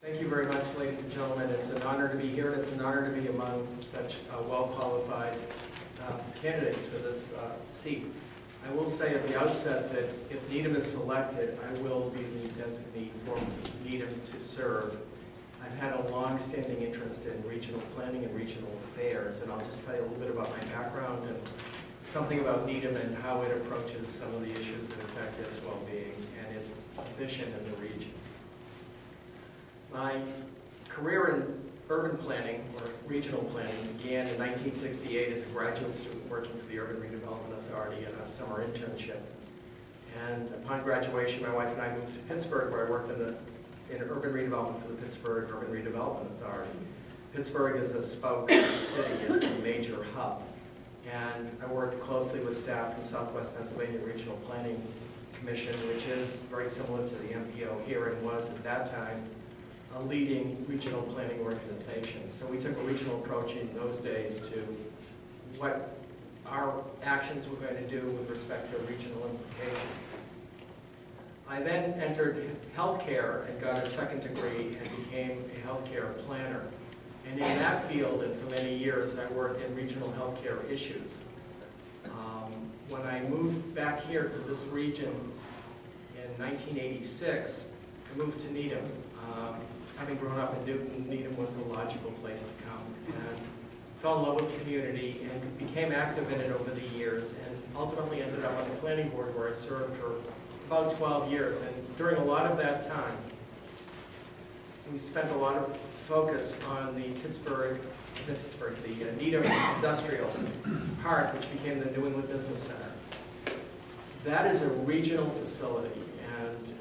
Thank you very much, ladies and gentlemen. It's an honor to be here, and it's an honor to be among such well-qualified candidates for this seat. I will say at the outset that if Needham is selected, I will be the designee for Needham to serve. I've had a long-standing interest in regional planning and regional affairs, and I'll just tell you a little bit about my background and something about Needham and how it approaches some of the issues that affect its well-being and its position in the region. My career in urban planning, or regional planning, began in 1968 as a graduate student working for the Urban Redevelopment Authority in a summer internship. And upon graduation, my wife and I moved to Pittsburgh, where I worked in urban redevelopment for the Pittsburgh Urban Redevelopment Authority. Pittsburgh is a spoke of the city, it's a major hub. And I worked closely with staff from Southwest Pennsylvania Regional Planning Commission, which is very similar to the MPO here and was at that time a leading regional planning organization. So we took a regional approach in those days to what our actions were going to do with respect to regional implications. I then entered healthcare and got a second degree and became a healthcare planner. And in that field, and for many years, I worked in regional healthcare issues. When I moved back here to this region in 1986, I moved to Needham. Having grown up in Newton, Needham was a logical place to come, and fell in love with the community and became active in it over the years, and ultimately ended up on the planning board where I served for about 12 years. And during a lot of that time, we spent a lot of focus on the Needham Industrial Park, which became the New England Business Center. That is a regional facility, and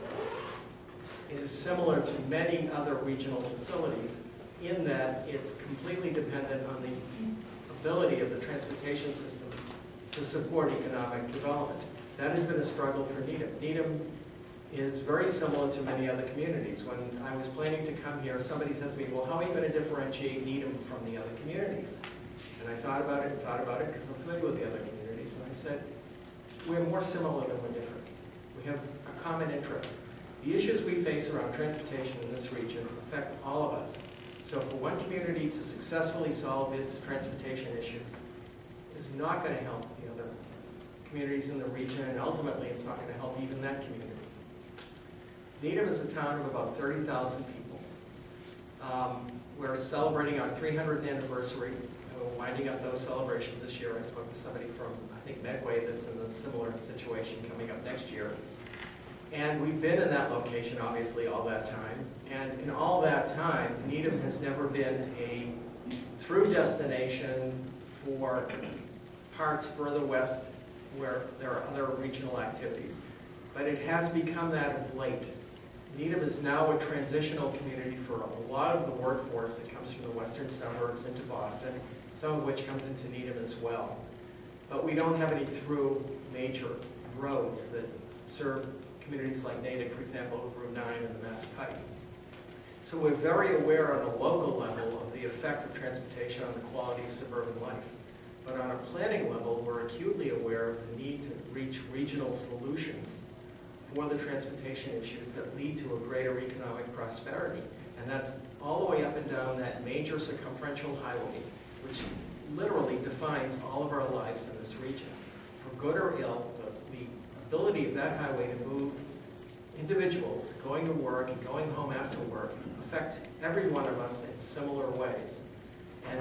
it is similar to many other regional facilities in that it's completely dependent on the ability of the transportation system to support economic development. That has been a struggle for Needham. Needham is very similar to many other communities. When I was planning to come here, somebody said to me, well, how are you going to differentiate Needham from the other communities? And I thought about it because I'm familiar with the other communities, and I said, we're more similar than we're different. We have a common interest. The issues we face around transportation in this region affect all of us. So for one community to successfully solve its transportation issues is not going to help the other communities in the region, and ultimately it's not going to help even that community. Needham is a town of about 30,000 people. We're celebrating our 300th anniversary. We're winding up those celebrations this year. I spoke to somebody from, I think, Medway that's in a similar situation coming up next year. And we've been in that location, obviously, all that time. And in all that time, Needham has never been a through destination for parts further west where there are other regional activities. But it has become that of late. Needham is now a transitional community for a lot of the workforce that comes from the western suburbs into Boston, some of which comes into Needham as well. But we don't have any through major roads that serve communities like Natick, for example, Route 9 and the Mass Pike. So we're very aware on a local level of the effect of transportation on the quality of suburban life. But on a planning level, we're acutely aware of the need to reach regional solutions for the transportation issues that lead to a greater economic prosperity. And that's all the way up and down that major circumferential highway, which literally defines all of our lives in this region. For good or ill, the ability of that highway to move individuals going to work and going home after work affects every one of us in similar ways. And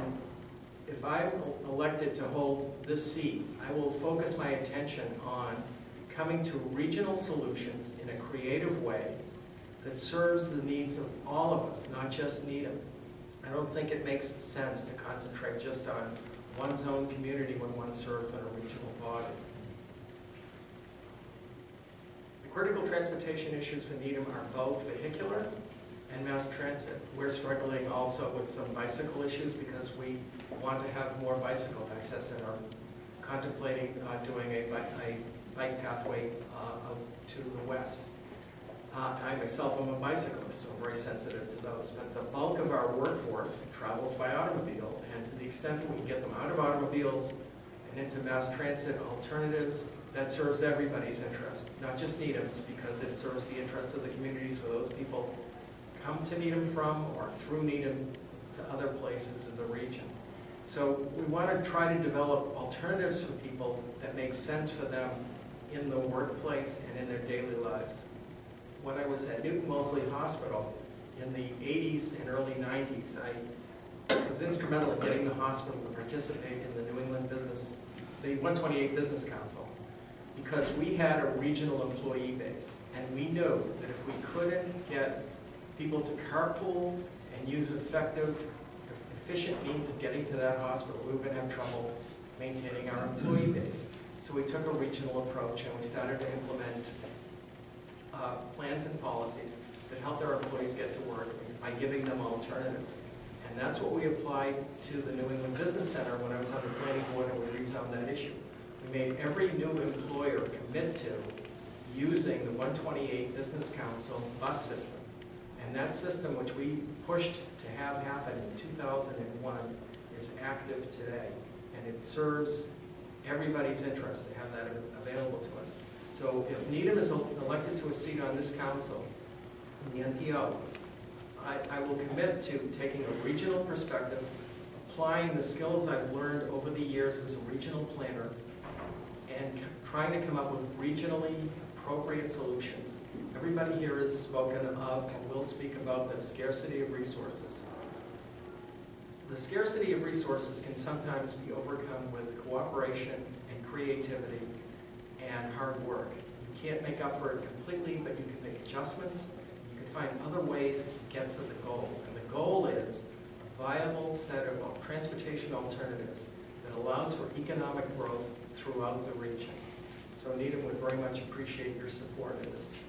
if I'm elected to hold this seat, I will focus my attention on coming to regional solutions in a creative way that serves the needs of all of us, not just Needham. I don't think it makes sense to concentrate just on one's own community when one serves on a regional body. The critical transportation issues for Needham are both vehicular and mass transit. We're struggling also with some bicycle issues because we want to have more bicycle access and are contemplating doing a bike pathway to the west. I myself am a bicyclist, so I'm very sensitive to those. But the bulk of our workforce travels by automobile, and to the extent that we can get them out of automobiles and into mass transit alternatives, that serves everybody's interest, not just Needham's, because it serves the interests of the communities where those people come to Needham from, or through Needham to other places in the region. So we want to try to develop alternatives for people that make sense for them in the workplace and in their daily lives. When I was at Newton Wellesley Hospital in the 80s and early 90s, I was instrumental in getting the hospital to participate in the New England Business, the 128 Business Council, because we had a regional employee base, and we knew that if we couldn't get people to carpool and use effective, efficient means of getting to that hospital, we were going to have trouble maintaining our employee base. So we took a regional approach, and we started to implement plans and policies that helped our employees get to work by giving them alternatives. And that's what we applied to the New England Business Center when I was on the planning board and we rezoned that issue. We made every new employer commit to using the 128 Business Council bus system. And that system, which we pushed to have happen in 2001, is active today. And it serves everybody's interest to have that available to us. So if Needham is elected to a seat on this council, in the NPO, I will commit to taking a regional perspective, applying the skills I've learned over the years as a regional planner, and trying to come up with regionally appropriate solutions. Everybody here has spoken of and will speak about the scarcity of resources. The scarcity of resources can sometimes be overcome with cooperation and creativity and hard work. You can't make up for it completely, but you can make adjustments. You can find other ways to get to the goal. And the goal is a viable set of transportation alternatives that allows for economic growth throughout the region. So Needham would very much appreciate your support in this